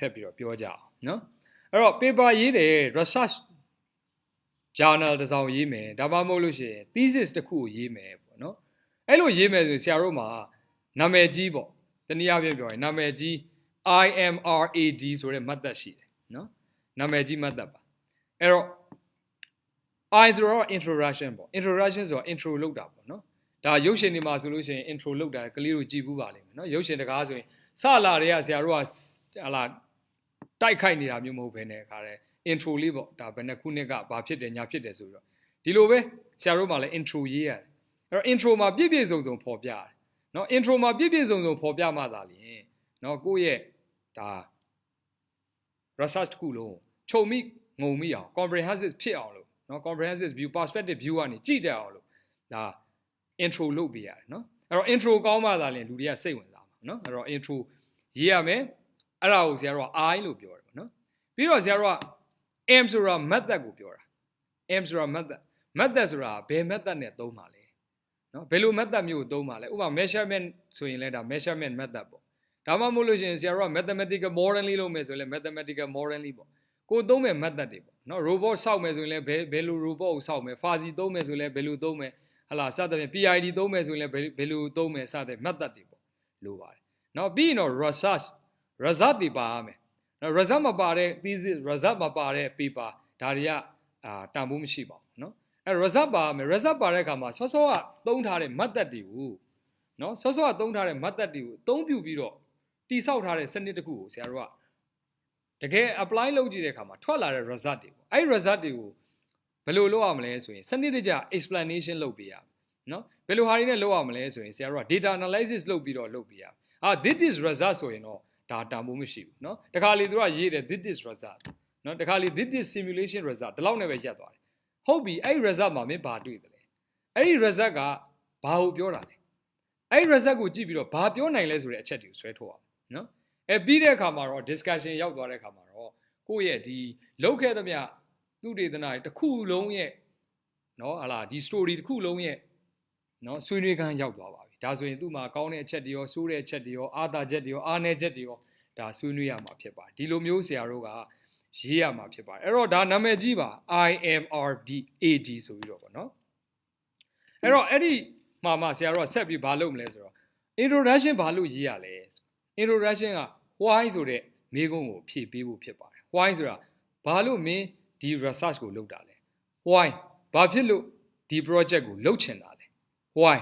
ဆက်ပြီးတော့ပြောကြအောင်နော်အဲ့တော့ paper ရေးတယ် research journal တစ်စောင်ရေးမယ်ဒါမှမဟုတ်လို့ရှိရင် thesis တစ်ခုကိုရေးမယ်ပေါ့နော်အဲ့လိုရေးမယ်ဆိုရင်ဆရာတို့မှာနာမည်ကြီးပေါ့တနည်းအားဖြင့်ပြောရင်နာမည်ကြီး IMRAD ဆိုတဲ့ method ရှိတယ်နော်နာမည်ကြီး method ပါအဲ့တော့ I ဆိုတော့ introduction ပေါ့ introduction ဆိုတော့ intro လုပ်တာပေါ့နော်ဒါရုပ်ရှင်တွေမှာဆိုလို့ရှိရင် intro လုပ်တာကလေးတို့ကြည့်ဘူးပါလိမ့်မယ်နော်ရုပ်ရှင်တကားဆိုရင်စလာတွေကဆရာတို့ကဟာလာတိုက်ခိုက်နေတာမျိုးမဟုတ်ဘဲနဲ့ခါတယ် intro လေးပေါ့ဒါဘယ်နှခုနှစ်ကဘာဖြစ်တယ်ညာဖြစ်တယ်ဆိုတော့ဒီလိုပဲဆရာတို့မှလည်း intro ရေးရတယ်အဲ့တော့ intro မှာပြည့်ပြည့်စုံစုံပေါ်ပြရတယ်နော် intro မှာပြည့်ပြည့်စုံစုံပေါ်ပြမှသာလျှင်နော်ကိုယ့်ရဲ့ဒါ research တစ်ခုလုံးခြုံမိငုံမိအောင် comprehensive ဖြစ်အောင်လို့နော် comprehensive view perspective view ကနေကြည့်တတ်အောင်လို့ဒါ intro လုပ်ပေးရတယ်နော်အဲ့တော့ intro ကောင်းမှသာလျှင်လူတွေကစိတ်ဝင်စားမှာနော်အဲ့တော့ intro ရေးရမယ်အဲ့ဒါကိုဆရာတို့က I လို့ပြောတယ်ပေါ့နော်ပြီးတော့ဆရာတို့က M ဆိုတာ method ကိုပြောတာ M ဆိုတာ method ဆိုတာဘယ် method နဲ့သုံးပါလဲနော်ဘယ်လို method မျိုးကိုသုံးပါလဲဥပမာ measurement ဆိုရင်လည်းဒါ measurement method ပေါ့ဒါမှမဟုတ်လို့ရှိရင်ဆရာတို့က mathematical modeling လုပ်မယ်ဆိုရင်လည်း mathematical modeling ပေါ့ကိုသုံးမဲ့ method တွေပေါ့နော် robot စောက်မယ်ဆိုရင်လည်းဘယ်လို robot ကိုစောက်မယ် fuzzy သုံးမယ်ဆိုရင်လည်းဘယ်လိုသုံးမယ်ဟလာစသဖြင့် PID သုံးမယ်ဆိုရင်လည်းဘယ်လိုသုံးမယ်စသဖြင့် method တွေပေါ့လိုပါတယ်နော်ပြီးရင်တော့ research result တွေပါရမယ်နော် result မပါတဲ့ thesis result မပါတဲ့ paper ဒါတွေကတန်ဖိုးမရှိပါဘူးနော်အဲ result ပါရမယ် result ပါတဲ့အခါမှာစောစောကသုံးထားတဲ့ method တွေကိုနော်စောစောကသုံးထားတဲ့ method တွေကိုအသုံးပြုပြီးတော့တိဆောက်ထားတဲ့စနစ်တစ်ခုကိုဆရာတို့ကတကယ် apply လုပ်ကြည့်တဲ့အခါမှာထွက်လာတဲ့ result တွေပေါ့အဲဒီ result တွေကိုဘယ်လိုလုပ်ရမလဲဆိုရင်စနစ်တကျ explanation လုပ်ပေးရမယ်နော်ဘယ်လိုဟာတွေနဲ့လုပ်ရမလဲဆိုရင်ဆရာတို့က data analysis လုပ်ပြီးတော့လုပ်ပေးရမယ်this is result ဆိုရင်တော့ဒါတန်ဖိုးမရှိဘူးเนาะတခါလေသူကရေးတယ် this is result เนาะတခါလေ this is simulation result ဒီလောက်နဲ့ပဲရပ်သွားတယ်ဟုတ်ပြီအဲ့ဒီ result မှာမင်းဘာတွေ့တယ်လဲအဲ့ဒီ result ကဘာကိုပြောတာလဲအဲ့ဒီ result ကိုကြည့်ပြီးတော့ဘာပြောနိုင်လဲဆိုတဲ့အချက်တွေကိုဆွဲထုတ်အောင်เนาะပြီးတဲ့အခါမှာတော့ discussion ရောက်သွားတဲ့အခါမှာတော့ကိုယ့်ရဲ့ဒီလောက်ခဲ့သမျှသူတေသနာတစ်ခုလုံးရဲ့เนาะဟာလာဒီ story တစ်ခုလုံးရဲ့เนาะဆွေးနွေးခန်းရောက်သွားပါပြီဒါဆိုရင်သူ့မှာကောင်းတဲ့အချက်တွေရောဆိုးတဲ့အချက်တွေရောအားသာချက်တွေရောအားနည်းချက်တွေရောဒါဆွေးနွေးရမှာဖြစ်ပါတယ်ဒီလိုမျိုးဆရာတို့ကရေးရမှာဖြစ်ပါတယ်အဲ့တော့ဒါနာမည်ကြီးပါ IMRDAD ဆိုပြီးတော့ပေါ့နော်အဲ့တော့အဲ့ဒီမှာဆရာတို့ကဆက်ပြီးဘာလုပ်မလဲဆိုတော့ introduction ဘာလို့ရေးရလဲ introduction က why ဆိုတဲ့မေးခွန်းကိုဖြေပေးဖို့ဖြစ်ပါတယ် why ဆိုတာဘာလို့မင်းဒီ research ကိုလုပ်တာလဲ why ဘာဖြစ်လို့ဒီ project ကိုလုပ်ချင်တာလဲ why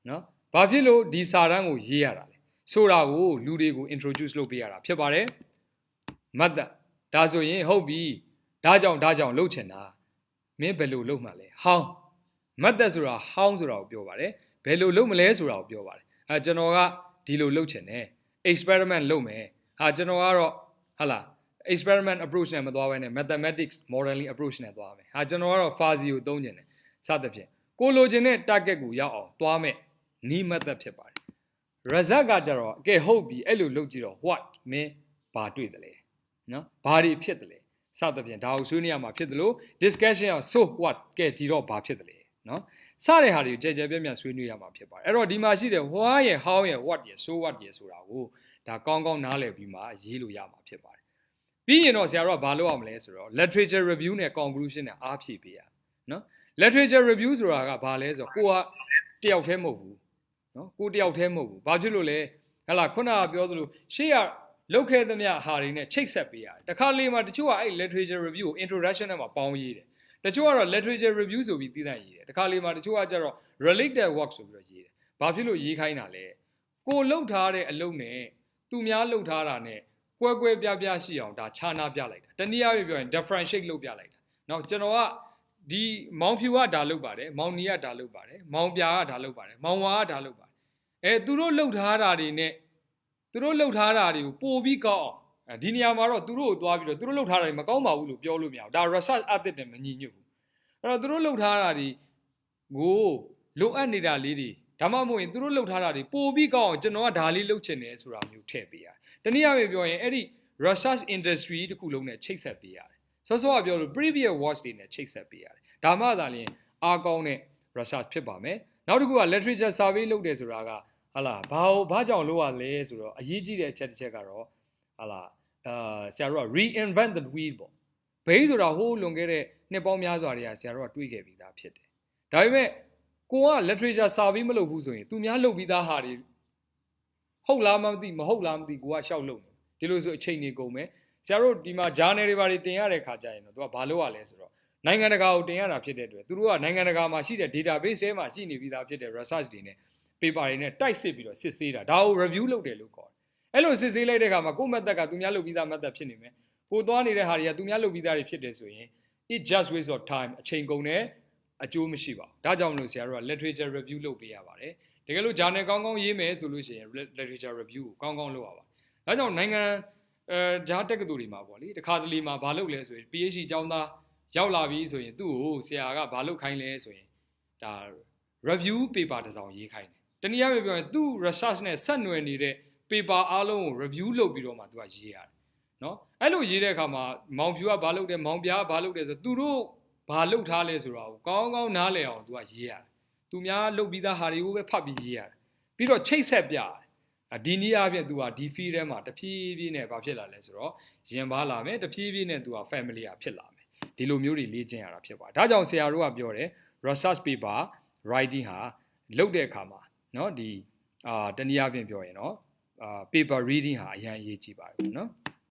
နော်ဘာဖြစ်လို့ဒီစာတမ်းကိုရေးရတာလဲဆိုတာကိုလူတွေကို introduce လုပ်ပေးရတာဖြစ်ပါတယ် method ဒါဆိုရင်ဟုတ်ပြီဒါကြောင့်လုပ်ချင်တာမင်းဘယ်လိုလုပ်မှလဲ how method ဆိုတာ how ဆိုတာကိုပြောပါတယ်ဘယ်လိုလုပ်မလဲဆိုတာကိုပြောပါတယ်ကျွန်တော်ကဒီလိုလုပ်ချင်တယ် experiment လုပ်မယ်ကျွန်တော်ကတော့ဟာလာ experiment approach နဲ့မသွားဘဲနဲ့ mathematics modeling approach နဲ့သွားမယ်ကျွန်တော်ကတော့ fuzzy ကိုသုံးချင်တယ်စသဖြင့်ကိုလိုချင်တဲ့ target ကိုရောက်အောင်သွားမယ်နီး method ဖြစ်ပါတယ် result ကကြတော့ကဲဟုတ်ပြီအဲ့လိုလုပ်ကြည့်တော့ what မင်းဘာတွေ့တယ်လဲနော်ဘာတွေဖြစ်တယ်လဲစသဖြင့်ဒါကိုဆွေးနွေးရမှာဖြစ်တယ်လို့ discussion က so what ကဲကြည့်တော့ဘာဖြစ်တယ်လဲနော်စတဲ့ဟာတွေကိုကြဲပြန့်ဆွေးနွေးရမှာဖြစ်ပါတယ်အဲ့တော့ဒီမှာရှိတဲ့ why ရယ် how ရယ် what ရယ် so what ရယ်ဆိုတာကိုဒါကောင်းကောင်းနားလည်ပြီးမှရေးလို့ရမှာဖြစ်ပါတယ်ပြီးရင်တော့ဆရာတို့ကဘာလုပ်ရမလဲဆိုတော့ literature review နဲ့ conclusion နဲ့အားဖြည့်ပေးရနော် literature review ဆိုတာကဘာလဲဆိုတော့ကိုကတယောက်တည်းမဟုတ်ဘူးနော်ကိုတယောက်တည်းမဟုတ်ဘူးဘာဖြစ်လို့လဲဟလာခုနကပြောသလိုရှေ့ကလောက်ခဲ့သမျှဟာတွေနဲ့ချိတ်ဆက်ပေးရတယ်တခါလေမှာတချို့ကအဲ့ literature review ကို introduction နဲ့မှာပေါင်းရေးတယ်တချို့ကတော့ literature review ဆိုပြီးသိတဲ့ရေးတယ်တခါလေမှာတချို့ကကျတော့ related work ဆိုပြီးတော့ရေးတယ်ဘာဖြစ်လို့ရေးခိုင်းတာလဲကိုလှုပ်ထားတဲ့အလုပ်နဲ့သူများလှုပ်ထားတာနဲ့ကွဲပြားရှိအောင်ဒါခြားနာပြလိုက်တာတနည်းအားဖြင့်ပြောရင် differentiate လုပ်ပြလိုက်တာเนาะကျွန်တော်ကဒီမောင်ဖြူကဒါလုပ်ပါတယ်မောင်နီကဒါလုပ်ပါတယ်မောင်ပြာကဒါလုပ်ပါတယ်မောင်ဝါကဒါလုပ်ပါတယ်သူတို့လှုပ်ထားတာတွေနဲ့သူတို့လှုပ်ထားတာတွေကိုပို့ပြီးကောက်အောင်ဒီနေရာမှာတော့သူတို့ကိုသွားပြီးတော့သူတို့လှုပ်ထားတာတွေမကောင်းပါဘူးလို့ပြောလို့မရဘူးဒါ research ethics နဲ့မညီညွတ်ဘူးအဲ့တော့သူတို့လှုပ်ထားတာတွေကိုလိုအပ်နေတာလေးတွေဒါမှမဟုတ်ရင်သူတို့လှုပ်ထားတာတွေပို့ပြီးကောက်အောင်ကျွန်တော်ကဒါလေးလှုပ်ချင်တယ်ဆိုတာမျိုးထည့်ပေးရတယ်တနည်းအားဖြင့်ပြောရင်အဲ့ဒီ research industry တခုလုံးနဲ့ချိတ်ဆက်ပေးရတယ်စောစောကပြောလို့ previous watch တွေနဲ့ချိတ်ဆက်ပေးရတယ်ဒါမှသာလျှင်အားကောင်းတဲ့ research ဖြစ်ပါမယ်နောက်တစ်ခုက literature survey လုပ်တယ်ဆိုတာကဟာလာဘာကြောင့်လုပ်ရလဲဆိုတော့အရေးကြီးတဲ့အချက်တစ်ချက်ကတော့ဟာလာ ဆရာတို့က reinvent the wheel ပေါ့ဘိန်းဆိုတာဟိုးလွန်ခဲ့တဲ့နှစ်ပေါင်းများစွာတွေကဆရာတို့ကတွေးခဲ့ပြီးသားဖြစ်တယ်ဒါပေမဲ့ကိုက literature စာပြီးမလုပ်ဘူးဆိုရင်သူများလုပ်ပြီးသားဟာတွေဟုတ်လားမသိမဟုတ်လားမသိကိုကရှောက်လုပ်နေဒီလိုဆိုအချိန်နေကုန်မယ်ဆရာတို့ဒီမှာ journal တွေဘာတွေတင်ရတဲ့ခါကျရင်တော့သူကဘာလုပ်ရလဲဆိုတော့နိုင်ငံတကာကိုတင်ရတာဖြစ်တဲ့အတွက်သူတို့ကနိုင်ငံတကာမှာရှိတဲ့ database ထဲမှာရှိနေပြီးသားဖြစ်တဲ့ research တွေနဲ့ paper တွေနဲ့တိုက်စစ်ပြီးတော့စစ်ဆေးတာဒါကို review လုပ်တယ်လို့ခေါ်တယ်အဲ့လိုစစ်ဆေးလိုက်တဲ့အခါမှာကိုယ့် method ကသူများလုပ်ပြီးသား method ဖြစ်နေမယ်ကိုသွားနေတဲ့ဟာတွေကသူများလုပ်ပြီးသားတွေဖြစ်တယ်ဆိုရင် it just waste of time အချိန်ကုန်တယ်အကျိုးမရှိပါဘူးဒါကြောင့်မလို့ဆရာတို့က literature review လုပ်ပေးရပါတယ်တကယ်လို့ journal ကောင်းကောင်းရေးမယ်ဆိုလို့ရှိရင် literature review ကိုကောင်းကောင်းလုပ်ရပါတယ်ဒါကြောင့်နိုင်ငံဂျားတက္ကသိုလ်တွေမှာပေါ့လေတခါတလေမှာဘာလုပ်လဲဆိုရင် PhD ကျောင်းသားရောက်လာပြီဆိုရင်သူ့ကိုဆရာကဘာလုပ်ခိုင်းလဲဆိုရင်ဒါ review paper တစ်စောင်ရေးခိုင်းတယ်တနည်းအားဖြင့်ပြောရင်သူ့ research နဲ့ဆက်နွယ်နေတဲ့ paper အားလုံးကို review လုပ်ပြီးတော့မှသူကရေးရတယ်နော်အဲ့လိုရေးတဲ့အခါမှာမောင်ဖြူကဘာလုပ်တယ်မောင်ပြားကဘာလုပ်တယ်ဆိုသူတို့ဘာလုပ်ထားလဲဆိုတာကိုကောင်းကောင်းနားလည်အောင်သူကရေးရတယ်သူများလုပ်ပြီးသားဟာတွေကိုပဲဖတ်ပြီးရေးရတယ်ပြီးတော့ချိတ်ဆက်ပြရတယ်ဒီနည်းအားဖြင့်သူကဒီ field ထဲမှာတဖြည်းဖြည်းနဲ့ဘာဖြစ်လာလဲဆိုတော့ရင်ပါလာမယ်တဖြည်းဖြည်းနဲ့သူက familiar ဖြစ်လာမယ်ဒီလိုမျိုးတွေလေ့ကျင့်ရတာဖြစ်ပါတယ်ဒါကြောင့်ဆရာတို့ကပြောတယ် research paper writing ဟာလုပ်တဲ့အခါမှာเนาะဒီတနည်းအားဖြင့်ပြောရင်เนาะpaper reading ဟာအရင်အရေးကြီးပါတယ်เนาะ